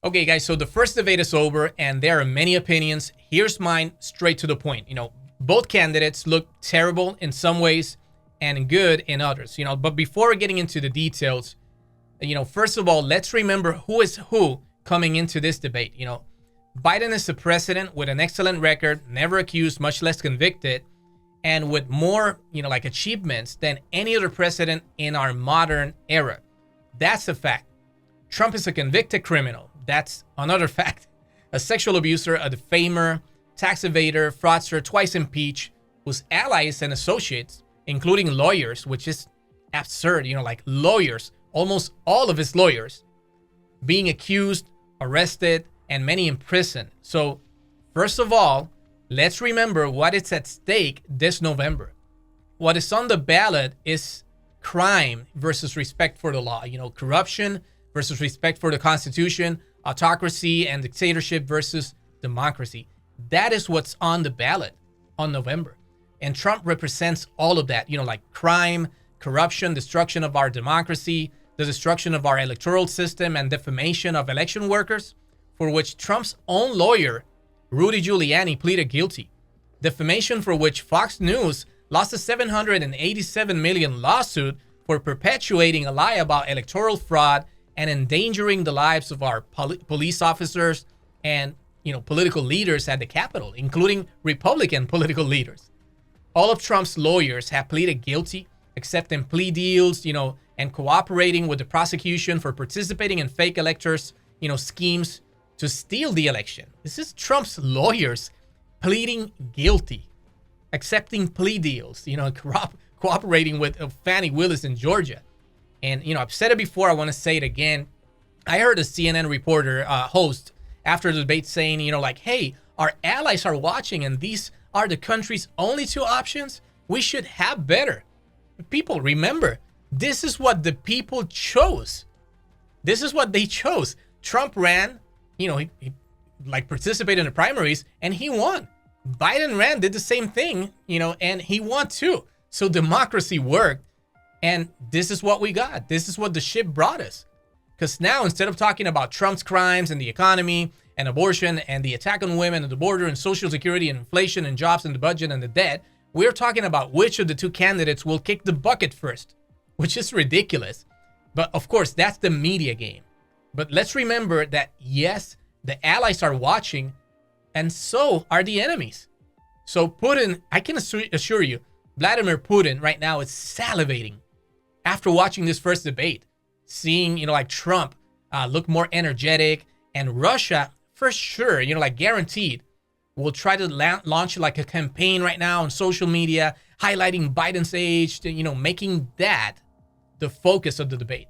Okay, guys, so the first debate is over, and there are many opinions. Here's mine, straight to the point. Both candidates look terrible in some ways and good in others. But before getting into the details, first of all, let's remember who is who coming into this debate. Biden is the president with an excellent record, never accused, much less convicted, and with more, achievements than any other president in our modern era. That's a fact. Trump is a convicted criminal. That's another fact. A sexual abuser, a defamer, tax evader, fraudster, twice impeached, whose allies and associates, including lawyers, which is absurd, lawyers, almost all of his lawyers, being accused, arrested, and many in prison. So, first of all, let's remember what is at stake this November. What is on the ballot is crime versus respect for the law. Corruption versus respect for the Constitution, autocracy and dictatorship versus democracy. That is what's on the ballot on November. And Trump represents all of that, crime, corruption, destruction of our democracy, the destruction of our electoral system, and defamation of election workers, for which Trump's own lawyer, Rudy Giuliani, pleaded guilty. Defamation for which Fox News lost a $787 million lawsuit for perpetuating a lie about electoral fraud and endangering the lives of our police officers and, political leaders at the Capitol, including Republican political leaders. All of Trump's lawyers have pleaded guilty, accepting plea deals, and cooperating with the prosecution for participating in fake electors, schemes to steal the election. This is Trump's lawyers pleading guilty, accepting plea deals, cooperating with Fani Willis in Georgia. And, I've said it before, I want to say it again. I heard a CNN reporter, host, after the debate saying, hey, our allies are watching and these are the country's only two options. We should have better. People, remember, this is what the people chose. This is what they chose. Trump ran, he participated in the primaries and he won. Biden ran, did the same thing, and he won too. So democracy worked. And this is what we got. This is what the ship brought us. Because now, instead of talking about Trump's crimes and the economy and abortion and the attack on women and the border and social security and inflation and jobs and the budget and the debt, we're talking about which of the two candidates will kick the bucket first, which is ridiculous. But of course, that's the media game. But let's remember that, yes, the allies are watching and so are the enemies. So Putin, I can assure you, Vladimir Putin right now is salivating after watching this first debate, seeing, Trump look more energetic, and Russia, for sure, guaranteed, will try to launch a campaign right now on social media, highlighting Biden's age, making that the focus of the debate.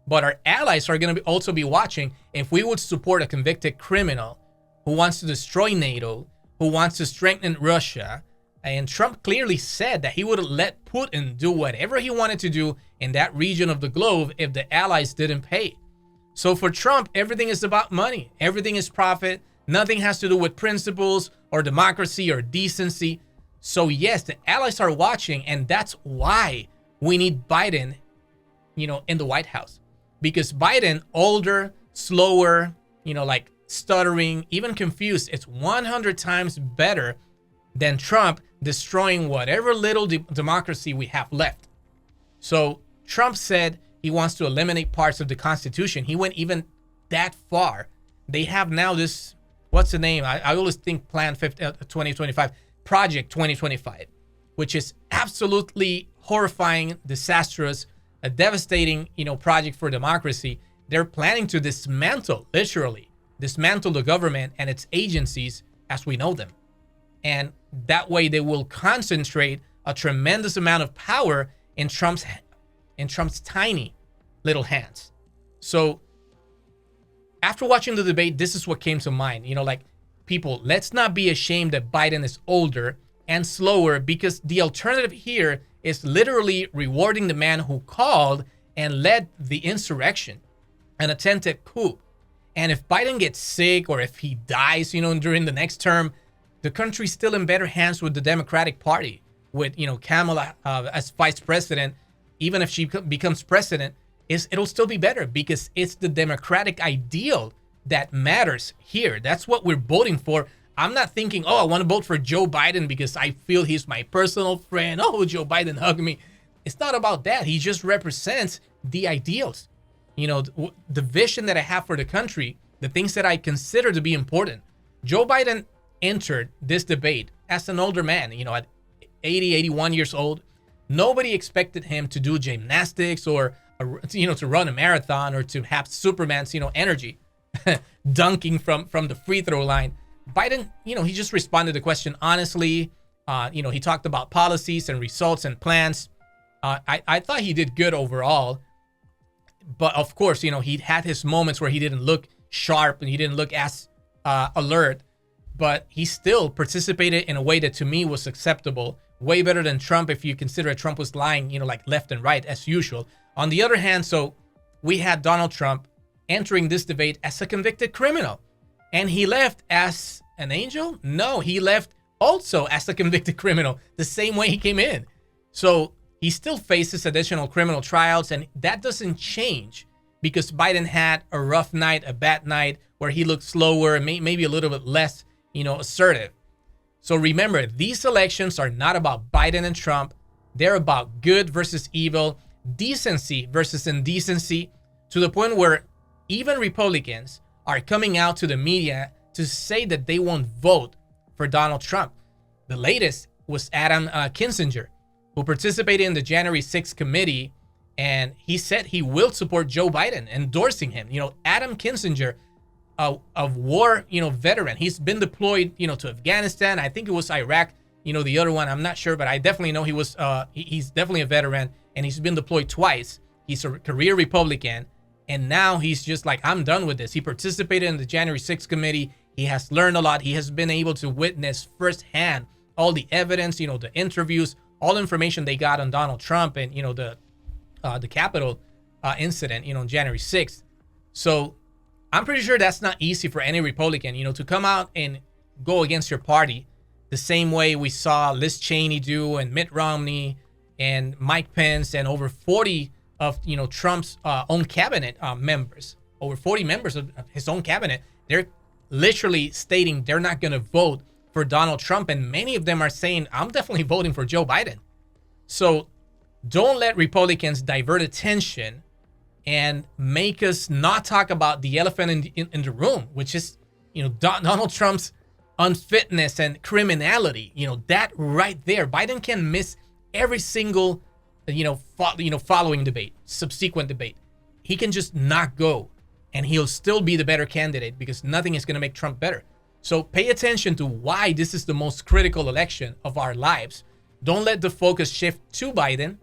But our allies are going to also be watching if we would support a convicted criminal who wants to destroy NATO, who wants to strengthen Russia. And Trump clearly said that he would let Putin do whatever he wanted to do in that region of the globe if the allies didn't pay. So for Trump, everything is about money. Everything is profit. Nothing has to do with principles or democracy or decency. So yes, the allies are watching, and that's why we need Biden, in the White House. Because Biden, older, slower, stuttering, even confused, it's 100 times better than Trump destroying whatever little democracy we have left. So Trump said he wants to eliminate parts of the Constitution. He went even that far. They have now this, what's the name? I always think Plan 2025, Project 2025, which is absolutely horrifying, disastrous, a devastating, project for democracy. They're planning to literally dismantle the government and its agencies as we know them. And that way they will concentrate a tremendous amount of power in Trump's tiny little hands. So after watching the debate, this is what came to mind. People, let's not be ashamed that Biden is older and slower, because the alternative here is literally rewarding the man who called and led the insurrection, an attempted coup. And if Biden gets sick or if he dies, during the next term, the country's still in better hands with the Democratic Party, with, Kamala as vice president. Even if she becomes president, it'll still be better because it's the democratic ideal that matters here. That's what we're voting for. I'm not thinking, oh, I want to vote for Joe Biden because I feel he's my personal friend. Oh, Joe Biden hug me. It's not about that. He just represents the ideals, the vision that I have for the country, the things that I consider to be important. Joe Biden entered this debate as an older man, at 80, 81 years old. Nobody expected him to do gymnastics or, to run a marathon or to have Superman's, energy dunking from the free throw line. Biden, he just responded to the question honestly. He talked about policies and results and plans. I thought he did good overall. But of course, he had his moments where he didn't look sharp and he didn't look as alert. But he still participated in a way that to me was acceptable. Way better than Trump if you consider Trump was lying, like left and right as usual. On the other hand, so we had Donald Trump entering this debate as a convicted criminal. And he left as an angel? No, he left also as a convicted criminal, the same way he came in. So he still faces additional criminal trials, and that doesn't change because Biden had a rough night, a bad night, where he looked slower and maybe a little bit less, assertive. So remember, these elections are not about Biden and Trump. They're about good versus evil, decency versus indecency, to the point where even Republicans are coming out to the media to say that they won't vote for Donald Trump. The latest was Adam Kinzinger, who participated in the January 6th committee, and he said he will support Joe Biden, endorsing him. Adam Kinzinger, a war, veteran. He's been deployed, to Afghanistan. I think it was Iraq, the other one, I'm not sure, but I definitely know he's definitely a veteran, and he's been deployed twice. He's a career Republican, and now he's just like, I'm done with this. He participated in the January 6th committee. He has learned a lot. He has been able to witness firsthand all the evidence, the interviews, all the information they got on Donald Trump and, the Capitol incident, on January 6th. So I'm pretty sure that's not easy for any Republican, to come out and go against your party the same way we saw Liz Cheney do and Mitt Romney and Mike Pence and over 40 of, Trump's own cabinet members, over 40 members of his own cabinet. They're literally stating they're not going to vote for Donald Trump. And many of them are saying, I'm definitely voting for Joe Biden. So don't let Republicans divert attention and make us not talk about the elephant in the room, which is, Donald Trump's unfitness and criminality. That right there. Biden can miss every single, following debate, subsequent debate. He can just not go, and he'll still be the better candidate because nothing is going to make Trump better. So pay attention to why this is the most critical election of our lives. Don't let the focus shift to Biden,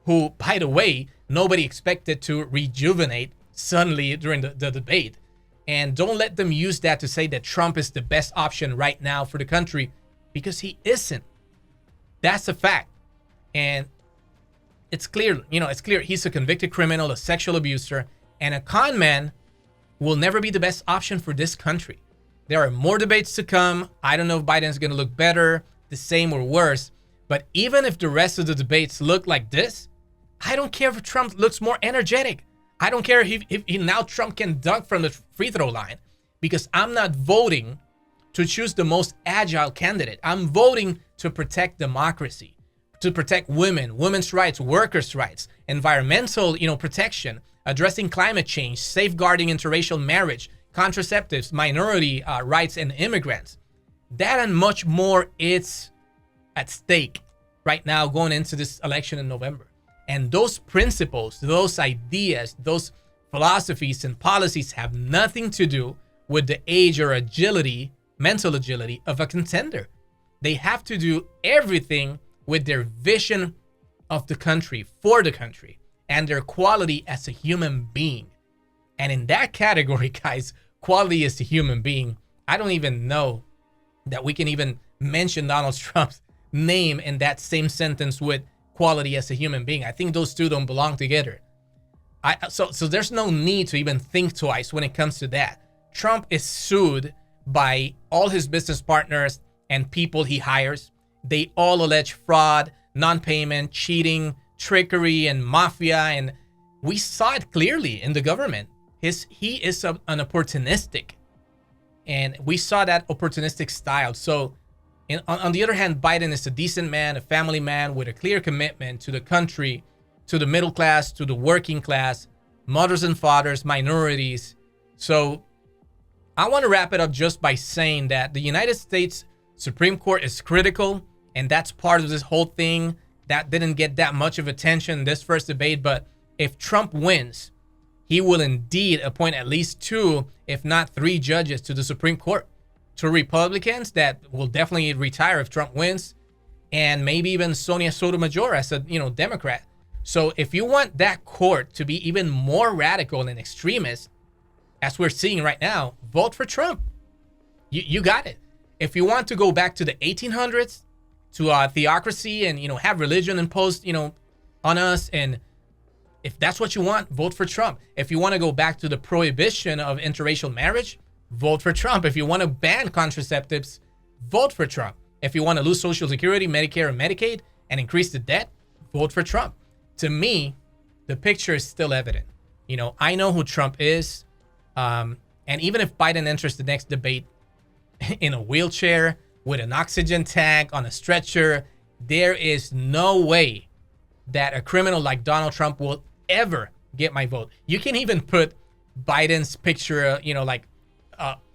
who, by the way, nobody expected to rejuvenate suddenly during the debate. And don't let them use that to say that Trump is the best option right now for the country, because he isn't. That's a fact. And it's clear, he's a convicted criminal, a sexual abuser, and a con man will never be the best option for this country. There are more debates to come. I don't know if Biden's going to look better, the same, or worse. But even if the rest of the debates look like this, I don't care if Trump looks more energetic. I don't care if now Trump can dunk from the free throw line, because I'm not voting to choose the most agile candidate. I'm voting to protect democracy, to protect women, women's rights, workers' rights, environmental, protection, addressing climate change, safeguarding interracial marriage, contraceptives, minority rights, and immigrants. That and much more is at stake right now going into this election in November. And those principles, those ideas, those philosophies and policies have nothing to do with the age or agility, mental agility of a contender. They have to do everything with their vision of the country, for the country, and their quality as a human being. And in that category, guys, quality as a human being, I don't even know that we can even mention Donald Trump's name in that same sentence with quality as a human being. I think those two don't belong together. So there's no need to even think twice when it comes to that. Trump is sued by all his business partners and people he hires. They all allege fraud, non-payment, cheating, trickery, and mafia. And we saw it clearly in the government. he is an opportunistic, and we saw that opportunistic style. So, on the other hand, Biden is a decent man, a family man with a clear commitment to the country, to the middle class, to the working class, mothers and fathers, minorities. So, I want to wrap it up just by saying that the United States Supreme Court is critical, and that's part of this whole thing that didn't get that much of attention in this first debate. But if Trump wins, he will indeed appoint at least 2, if not 3 judges to the Supreme Court. 2 Republicans that will definitely retire if Trump wins, and maybe even Sonia Sotomayor as a Democrat. So if you want that court to be even more radical and extremist, as we're seeing right now, vote for Trump. You got it. If you want to go back to the 1800s, to theocracy and have religion imposed on us, and if that's what you want, vote for Trump. If you want to go back to the prohibition of interracial marriage, vote for Trump. If you want to ban contraceptives, vote for Trump. If you want to lose Social Security, Medicare, and Medicaid and increase the debt, vote for Trump. To me, the picture is still evident. I know who Trump is. And even if Biden enters the next debate in a wheelchair, with an oxygen tank, on a stretcher, there is no way that a criminal like Donald Trump will ever get my vote. You can even put Biden's picture,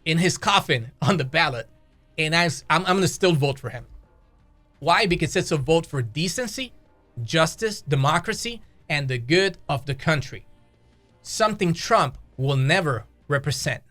in his coffin on the ballot, and I'm going to still vote for him. Why? Because it's a vote for decency, justice, democracy, and the good of the country. Something Trump will never represent.